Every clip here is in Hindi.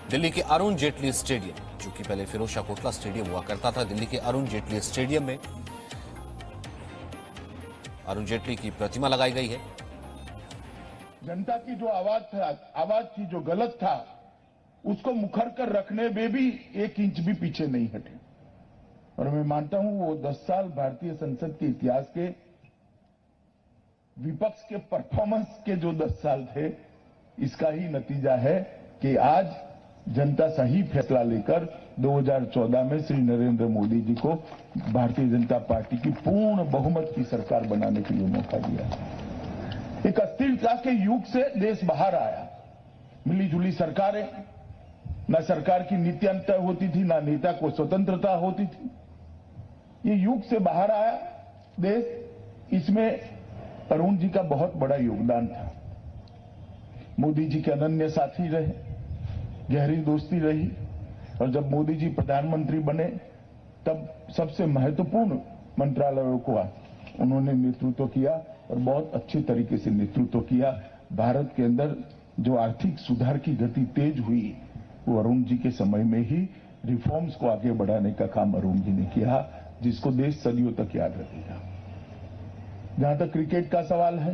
दिल्ली के अरुण जेटली स्टेडियम, जो कि पहले फिरोज शाह कोटला स्टेडियम हुआ करता था, दिल्ली के अरुण जेटली स्टेडियम में अरुण जेटली की प्रतिमा लगाई गई है। जनता की जो आवाज थी जो गलत था, उसको मुखर कर रखने में भी 1 इंच भी पीछे नहीं हटे। और मैं मानता हूं वो 10 साल भारतीय संसद के इतिहास के विपक्ष के परफॉर्मेंस के जो 10 साल थे, इसका ही नतीजा है कि आज जनता सही फैसला लेकर 2014 में श्री नरेंद्र मोदी जी को भारतीय जनता पार्टी की पूर्ण बहुमत की सरकार बनाने के लिए मौका दिया। एक अस्थिरता के युग से देश बाहर आया। मिली जुली सरकारें, न सरकार की नीतियां तय होती थी, न नेता को स्वतंत्रता होती थी। ये युग से बाहर आया देश। इसमें अरुण जी का बहुत बड़ा योगदान था। मोदी जी के अनन्य साथी रहे, गहरी दोस्ती रही, और जब मोदी जी प्रधानमंत्री बने तब सबसे महत्वपूर्ण मंत्रालयों को उन्होंने नेतृत्व किया और बहुत अच्छे तरीके से नेतृत्व किया। भारत के अंदर जो आर्थिक सुधार की गति तेज हुई, वो अरुण जी के समय में ही रिफॉर्म्स को आगे बढ़ाने का काम अरुण जी ने किया, जिसको देश सदियों तक याद रखेगा। जहां तक क्रिकेट का सवाल है,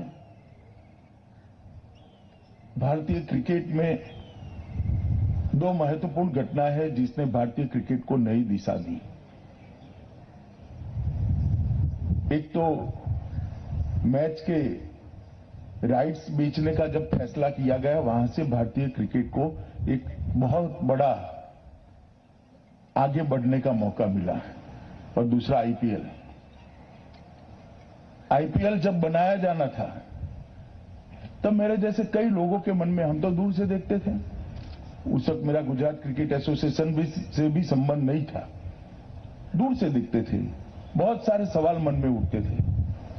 भारतीय क्रिकेट में 2 महत्वपूर्ण घटना है जिसने भारतीय क्रिकेट को नई दिशा दी। एक तो मैच के राइट्स बेचने का जब फैसला किया गया, वहां से भारतीय क्रिकेट को एक बहुत बड़ा आगे बढ़ने का मौका मिला। और दूसरा आईपीएल जब बनाया जाना था, तब मेरे जैसे कई लोगों के मन में, हम तो दूर से देखते थे, उस वक्त मेरा गुजरात क्रिकेट एसोसिएशन से भी संबंध नहीं था, दूर से देखते थे, बहुत सारे सवाल मन में उठते थे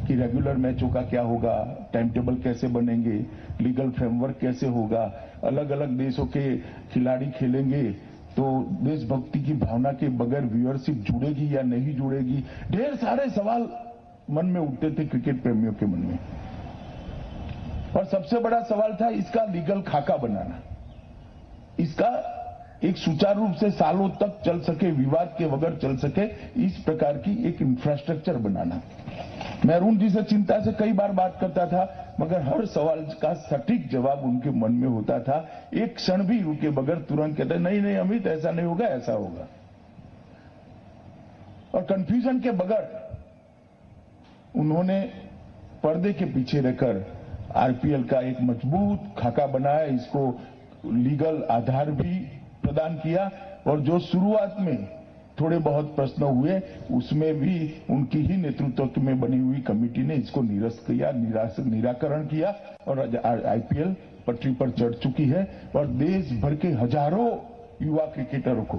कि रेगुलर मैचों का क्या होगा, टाइम टेबल कैसे बनेंगे, लीगल फ्रेमवर्क कैसे होगा, अलग अलग देशों के खिलाड़ी खेलेंगे तो देशभक्ति की भावना के बगैर व्यूअरशिप जुड़ेगी या नहीं जुड़ेगी। ढेर सारे सवाल मन में उठते थे क्रिकेट प्रेमियों के मन में। और सबसे बड़ा सवाल था इसका लीगल खाका बनाना, इसका एक सुचारू रूप से सालों तक चल सके, विवाद के बगैर चल सके, इस प्रकार की एक इंफ्रास्ट्रक्चर बनाना। मैं अरुण जी से चिंता से कई बार बात करता था, मगर हर सवाल का सटीक जवाब उनके मन में होता था। एक क्षण भी रुके बगैर तुरंत कहते, नहीं नहीं अमित, ऐसा नहीं होगा, ऐसा होगा। और कंफ्यूजन के बगैर उन्होंने पर्दे के पीछे रहकर आईपीएल का एक मजबूत खाका बनाया, इसको लीगल आधार भी प्रदान किया। और जो शुरुआत में थोड़े बहुत प्रश्न हुए, उसमें भी उनकी ही नेतृत्व में बनी हुई कमेटी ने इसको निरस्त किया, निराकरण किया, और आईपीएल पटरी पर चढ़ चुकी है। और देश भर के हजारों युवा क्रिकेटरों को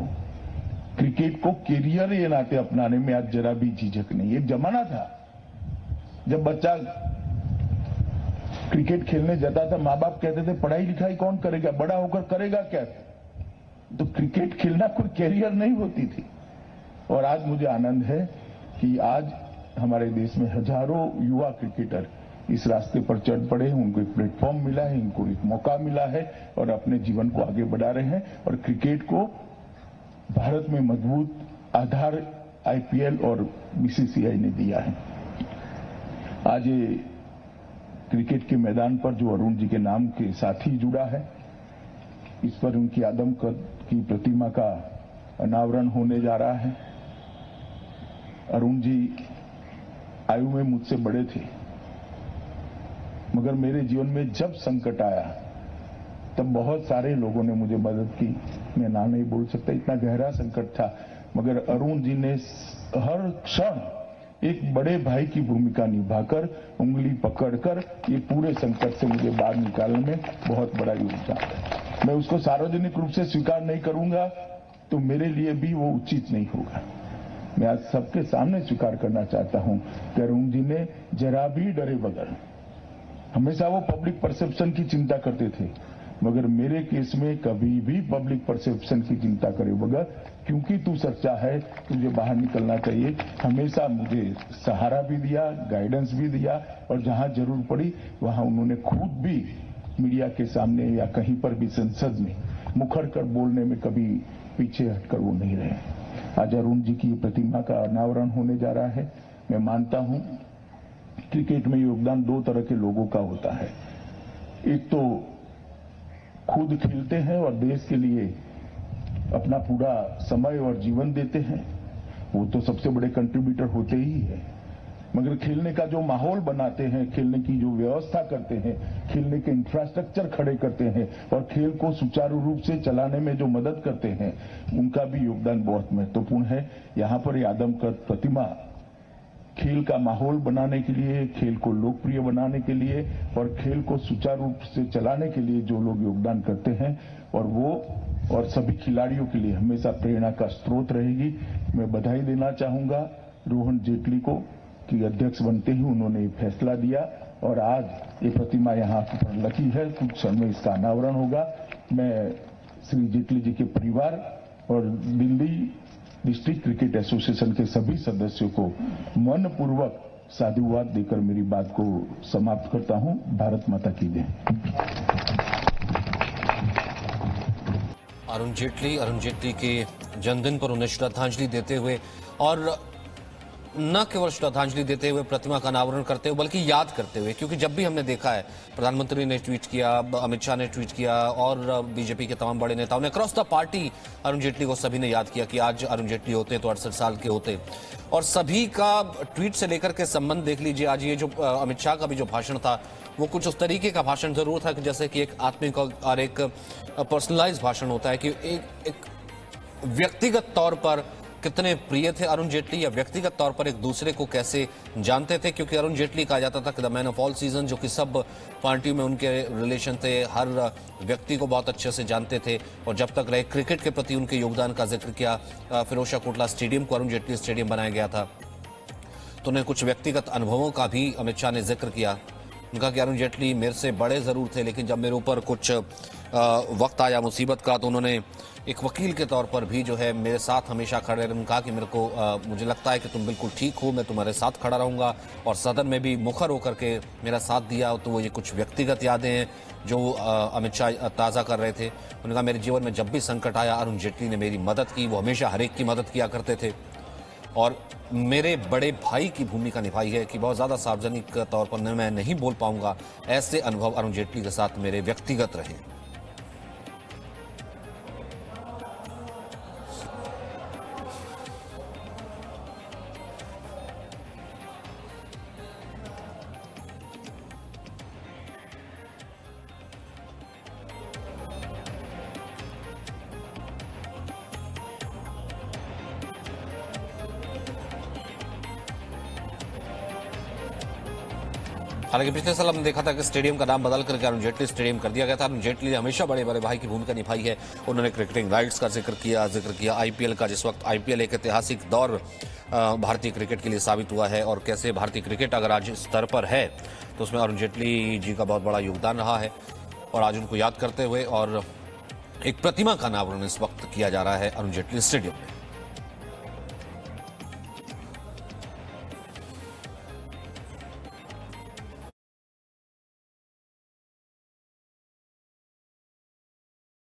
क्रिकेट को कैरियर के नाते अपनाने में आज जरा भी झिझक नहीं। एक जमाना था जब बच्चा क्रिकेट खेलने जाता था, माँ बाप कहते थे पढ़ाई लिखाई कौन करेगा, बड़ा होकर करेगा क्या। तो क्रिकेट खेलना कोई कैरियर नहीं होती थी। और आज मुझे आनंद है कि आज हमारे देश में हजारों युवा क्रिकेटर इस रास्ते पर चढ़ पड़े हैं, उनको एक प्लेटफॉर्म मिला है, उनको एक मौका मिला है और अपने जीवन को आगे बढ़ा रहे हैं। और क्रिकेट को भारत में मजबूत आधार आईपीएल और बीसीसीआई ने दिया है। आज ये क्रिकेट के मैदान पर जो अरुण जी के नाम के साथ ही जुड़ा है, इस पर उनकी आदमकद की प्रतिमा का अनावरण होने जा रहा है। अरुण जी आयु में मुझसे बड़े थे, मगर मेरे जीवन में जब संकट आया तब बहुत सारे लोगों ने मुझे मदद की। मैं ना नहीं बोल सकता, इतना गहरा संकट था, मगर अरुण जी ने हर क्षण एक बड़े भाई की भूमिका निभाकर, उंगली पकड़कर ये पूरे संकट से मुझे बाहर निकालने में बहुत बड़ा योगदान है। मैं उसको सार्वजनिक रूप से स्वीकार नहीं करूंगा तो मेरे लिए भी वो उचित नहीं होगा। मैं आज सबके सामने स्वीकार करना चाहता हूं कि अरुण जी ने जरा भी डरे बगैर, हमेशा वो पब्लिक परसेप्शन की चिंता करते थे, मगर मेरे केस में कभी भी पब्लिक परसेप्शन की चिंता करे बगैर, क्योंकि तू सच्चा है, तुझे बाहर निकलना चाहिए, हमेशा मुझे सहारा भी दिया, गाइडेंस भी दिया। और जहां जरूर पड़ी वहां उन्होंने खुद भी मीडिया के सामने या कहीं पर भी संसद में मुखर कर बोलने में कभी पीछे हटकर वो नहीं रहे। आज अरुण जी की प्रतिमा का अनावरण होने जा रहा है। मैं मानता हूं क्रिकेट में योगदान दो तरह के लोगों का होता है। एक तो खुद खेलते हैं और देश के लिए अपना पूरा समय और जीवन देते हैं, वो तो सबसे बड़े कंट्रीब्यूटर होते ही है। मगर खेलने का जो माहौल बनाते हैं, खेलने की जो व्यवस्था करते हैं, खेलने के इंफ्रास्ट्रक्चर खड़े करते हैं और खेल को सुचारू रूप से चलाने में जो मदद करते हैं, उनका भी योगदान बहुत महत्वपूर्ण है। यहां पर आदमकद प्रतिमा खेल का माहौल बनाने के लिए, खेल को लोकप्रिय बनाने के लिए और खेल को सुचारू रूप से चलाने के लिए जो लोग योगदान करते हैं, और वो और सभी खिलाड़ियों के लिए हमेशा प्रेरणा का स्रोत रहेगी। मैं बधाई देना चाहूंगा रोहन जेटली को कि अध्यक्ष बनते ही उन्होंने ये फैसला दिया और आज ये प्रतिमा यहाँ पर लगी है। कुछ क्षण में इसका अनावरण होगा। मैं श्री जेटली जी के परिवार और दिल्ली डिस्ट्रिक्ट क्रिकेट एसोसिएशन के सभी सदस्यों को मनपूर्वक साधुवाद देकर मेरी बात को समाप्त करता हूं। भारत माता की जय। अरुण जेटली के जन्मदिन पर उन्हें श्रद्धांजलि देते हुए और न केवल श्रद्धांजलि देते हुए प्रतिमा का अनावरण करते हुए बल्कि याद करते हुए, क्योंकि जब भी हमने देखा है प्रधानमंत्री ने ट्वीट किया, अमित शाह ने ट्वीट किया और बीजेपी के तमाम बड़े नेताओं ने across the party Arun Jaitley को सभी ने याद किया कि आज अरुण जेटली होते तो 68 साल के होते। और सभी का ट्वीट से लेकर के संबंध देख लीजिए। आज ये जो अमित शाह का भी जो भाषण था वो कुछ उस तरीके का भाषण जरूर था कि जैसे कि एक आत्मिक और एक पर्सनलाइज भाषण होता है कि एक व्यक्तिगत तौर पर कितने प्रिय थे अरुण जेटली या व्यक्तिगत तौर पर एक दूसरे को कैसे जानते थे, क्योंकि अरुण जेटली कहा जाता था कि the man of all season, जो कि सब पार्टियों में उनके रिलेशन थे, हर व्यक्ति को बहुत अच्छे से जानते थे और जब तक रहे क्रिकेट के प्रति उनके योगदान का जिक्र किया। फिरोजशाह कोटला स्टेडियम को अरुण जेटली स्टेडियम बनाया गया था तो उन्हें कुछ व्यक्तिगत अनुभवों का भी अमित शाह ने जिक्र किया। उनका कि अरुण जेटली मेरे से बड़े जरूर थे लेकिन जब मेरे ऊपर कुछ वक्त आया मुसीबत का तो उन्होंने एक वकील के तौर पर भी जो है मेरे साथ हमेशा खड़े रहे। उन्होंने कहा कि मेरे को मुझे लगता है कि तुम बिल्कुल ठीक हो, मैं तुम्हारे साथ खड़ा रहूंगा और सदन में भी मुखर होकर के मेरा साथ दिया। तो वो ये कुछ व्यक्तिगत यादें हैं जो अमित शाह ताज़ा कर रहे थे। उन्होंने कहा मेरे जीवन में जब भी संकट आया अरुण जेटली ने मेरी मदद की, वो हमेशा हर एक की मदद किया करते थे और मेरे बड़े भाई की भूमिका निभाई है कि बहुत ज़्यादा सार्वजनिक तौर पर मैं नहीं बोल पाऊंगा। ऐसे अनुभव अरुण जेटली के साथ मेरे व्यक्तिगत रहे। हालांकि पिछले साल हमने देखा था कि स्टेडियम का नाम बदल करके अरुण जेटली स्टेडियम कर दिया गया था। अरुण जेटली ने हमेशा बड़े बड़े भाई की भूमिका निभाई है। उन्होंने क्रिकेटिंग राइट्स का जिक्र किया आईपीएल का, जिस वक्त आईपीएल एक ऐतिहासिक दौर भारतीय क्रिकेट के लिए साबित हुआ है और कैसे भारतीय क्रिकेट अगर आज स्तर पर है तो उसमें अरुण जेटली जी का बहुत बड़ा योगदान रहा है और आज उनको याद करते हुए और एक प्रतिमा का अनावरण इस वक्त किया जा रहा है अरुण जेटली स्टेडियम में।